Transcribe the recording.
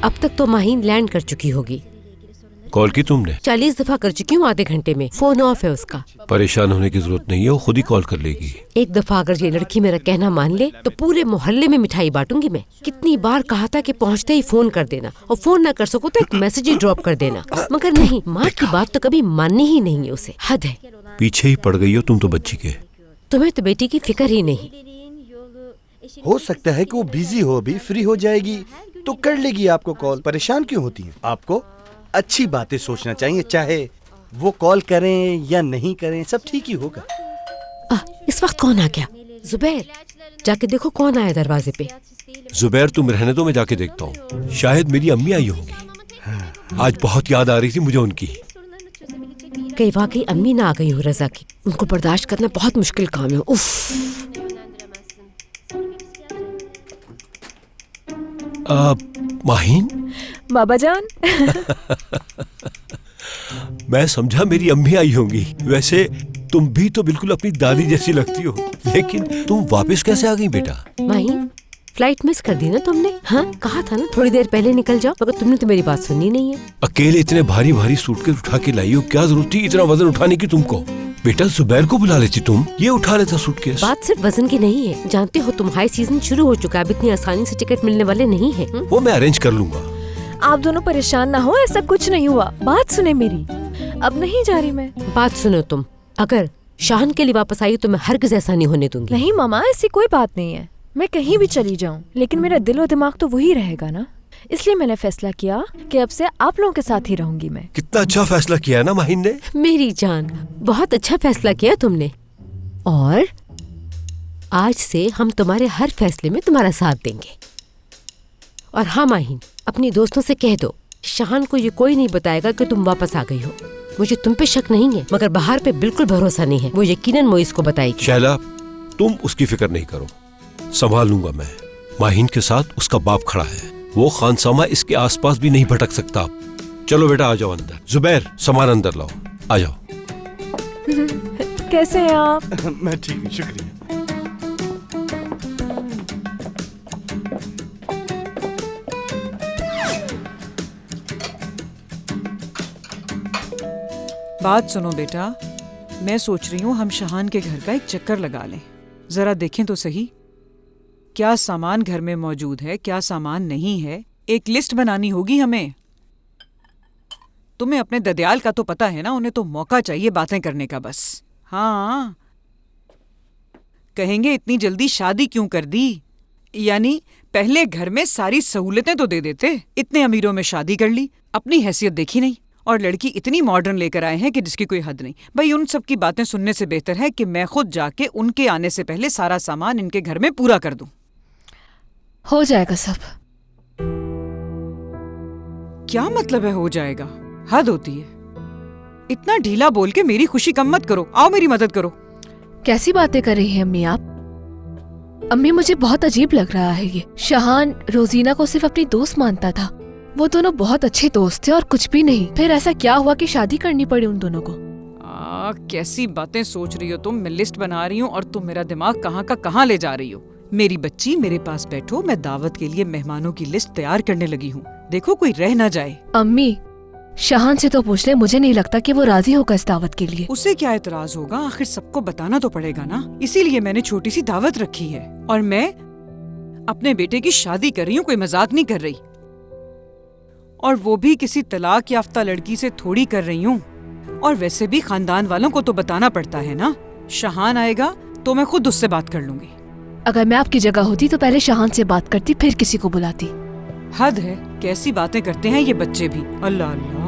अब तक तो माहीन लैंड कर चुकी होगी। कॉल की तुमने? 40 दफा कर चुकी हूँ आधे घंटे में। फोन ऑफ है उसका। परेशान होने की जरूरत नहीं है, वो खुद ही कॉल कर लेगी। एक दफा अगर ये लड़की मेरा कहना मान ले तो पूरे मोहल्ले में मिठाई बांटूंगी मैं। कितनी बार कहा था कि पहुँचते ही फोन कर देना, और फोन ना कर सको तो एक मैसेज ही ड्रॉप कर देना, मगर नहीं, माँ की बात तो कभी माननी ही नहीं है उसे। हद है। पीछे ही पड़ गई हो तुम तो बच्ची के। तुम्हें तो बेटी की फिक्र ही नहीं। हो सकता है कि वो बिजी हो, अभी फ्री हो जाएगी तो कर लेगी आपको कॉल। परेशान क्यों होती हैं? आपको अच्छी बातें सोचना चाहिए, चाहे वो कॉल करें या नहीं करें, सब ठीक ही होगा। इस वक्त कौन आ गया? जुबैर, जाके देखो कौन आया दरवाजे पे। जुबैर तुम रहने दो, मैं जाके देखता हूँ। शायद मेरी अम्मी आई होंगी। आज बहुत याद आ रही थी मुझे उनकी। कई वाकई अम्मी ना आ गई हो रजा की। उनको बर्दाश्त करना बहुत मुश्किल काम है। उफ। माहीन, बाबा जान। मैं समझा मेरी अम्मी आई होंगी। वैसे तुम भी तो बिल्कुल अपनी दादी जैसी लगती हो, लेकिन तुम वापस कैसे आ गई बेटा? माहीन, फ्लाइट मिस कर दी ना तुमने? हाँ, कहा था ना थोड़ी देर पहले निकल जाओ, मगर तुमने तो मेरी बात सुननी नहीं है। अकेले इतने भारी भारी सूटकेस उठा के लाई हो, क्या जरूरत थी इतना वजन उठाने की तुमको? बेटा जुबैर को बुला लेती तुम, ये उठा लेता सूटकेस। बात सिर्फ वजन की नहीं है, जानते हो तुम, हाई सीजन शुरू हो चुका है, अब इतनी आसानी से टिकट मिलने वाले नहीं है। वो मैं अरेंज कर लूंगा। आप दोनों परेशान ना हो, ऐसा कुछ नहीं हुआ। बात सुने मेरी, अब नहीं जा रही मैं। बात सुनो तुम, अगर शाहन के लिए वापस आई तो मैं हरगिज ऐसा नहीं होने दूंगी। नहीं मामा, ऐसी कोई बात नहीं है। मैं कहीं भी चली जाऊँ, लेकिन मेरा दिल और दिमाग तो वही रहेगा ना। इसलिए मैंने फैसला किया कि अब से आप लोगों के साथ ही रहूंगी मैं। कितना अच्छा फैसला किया है ना माहीन ने। मेरी जान, बहुत अच्छा फैसला किया तुमने, और आज से हम तुम्हारे हर फैसले में तुम्हारा साथ देंगे। और हाँ माहीन, अपनी दोस्तों से कह दो, शाहन को ये कोई नहीं बताएगा कि तुम वापस आ गई हो। मुझे तुम पे शक नहीं है, मगर बाहर पे बिल्कुल भरोसा नहीं है। वो यकीनन मोइस को बताएगी। शैला, तुम उसकी फिक्र नहीं करो, संभाल लूंगा मैं। माहीन के साथ उसका बाप खड़ा है, वो खानसामा इसके आसपास भी नहीं भटक सकता। चलो बेटा आ जाओ अंदर। जुबैर, सामान अंदर लाओ, आ जाओ। कैसे हैं आप? मैं ठीक हूँ, शुक्रिया। बात सुनो बेटा, मैं सोच रही हूँ हम शाहान के घर का एक चक्कर लगा लें। जरा देखें तो सही क्या सामान घर में मौजूद है, क्या सामान नहीं है। एक लिस्ट बनानी होगी हमें। तुम्हें अपने ददयाल का तो पता है ना, उन्हें तो मौका चाहिए बातें करने का बस। हाँ, कहेंगे इतनी जल्दी शादी क्यों कर दी, यानी पहले घर में सारी सहूलतें तो दे देते। इतने अमीरों में शादी कर ली, अपनी हैसियत देखी नहीं, और लड़की इतनी मॉडर्न लेकर आए हैं कि जिसकी कोई हद नहीं। भाई उन सब की बातें सुनने से बेहतर है कि मैं खुद जाके उनके आने से पहले सारा सामान इनके घर में पूरा कर दूं। हो जाएगा सब। क्या मतलब है हो जाएगा? हद होती है। इतना ढीला बोल के मेरी खुशी कम मत करो, आओ मेरी मदद करो। कैसी बातें कर रही हैं अम्मी आप? अम्मी, मुझे बहुत अजीब लग रहा है ये। शाहान रोजीना को सिर्फ अपनी दोस्त मानता था, वो दोनों बहुत अच्छे दोस्त थे और कुछ भी नहीं। फिर ऐसा क्या हुआ कि शादी करनी पड़ी उन दोनों को? कैसी बातें सोच रही हो तुम। मैं लिस्ट बना रही हूँ और तुम मेरा दिमाग कहाँ का कहाँ ले जा रही हो। मेरी बच्ची, मेरे पास बैठो, मैं दावत के लिए मेहमानों की लिस्ट तैयार करने लगी हूँ। देखो कोई रह ना जाए। अम्मी, शाहान से तो पूछ ले, मुझे नहीं लगता कि वो राजी होगा इस दावत के लिए। उसे क्या एतराज होगा, आखिर सबको बताना तो पड़ेगा ना। इसीलिए मैंने छोटी सी दावत रखी है, और मैं अपने बेटे की शादी कर रही हूँ, कोई मजाक नहीं कर रही। और वो भी किसी तलाक याफ्ता लड़की से थोड़ी कर रही हूँ। और वैसे भी खानदान वालों को तो बताना पड़ता है ना। शाहान आएगा तो मैं खुद उससे बात कर लूंगी। अगर मैं आपकी जगह होती तो पहले शाहान से बात करती, फिर किसी को बुलाती। हद है, कैसी बातें करते हैं ये बच्चे भी। अल्लाह अल्लाह।